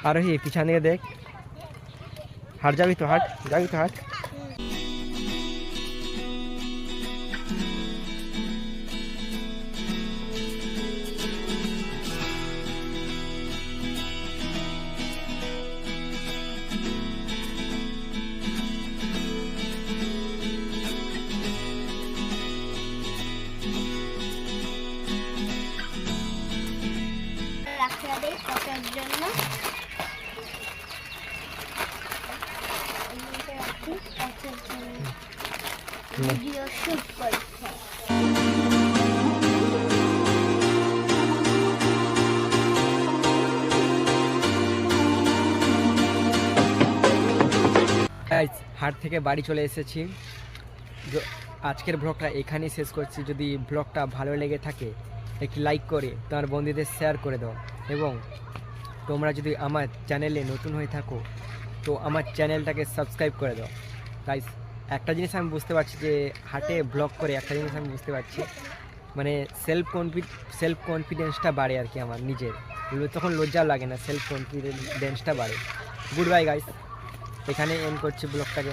আরোহী পিছনে দেখ, হাট যাবি তো, হাট যাবি তো, হাট। ভিডিও শুট করছে। হাট থেকে বাড়ি চলে এসেছি। আজকের ব্লগটা এখানেই শেষ করছি। যদি ব্লগটা ভালো লেগে থাকে একটি লাইক করে তোমার বন্ধুদের শেয়ার করে দাও, এবং তোমরা যদি আমার চ্যানেলে নতুন হয়ে থাকো তো আমার চ্যানেলটাকে সাবস্ক্রাইব করে দাও। তাই একটা জিনিস আমি বুঝতে পারছি যে হাটে ব্লগ করে একটা জিনিস আমি বুঝতে পারছি, মানে সেলফ কনফিডেন্সটা বাড়ে আর কি আমার নিজের, তখন লজ্জা লাগে না, সেলফ কনফিডেন্সটা বাড়ে। গুড বাই গাইস, এখানে এন্ড করছি ব্লগটাকে।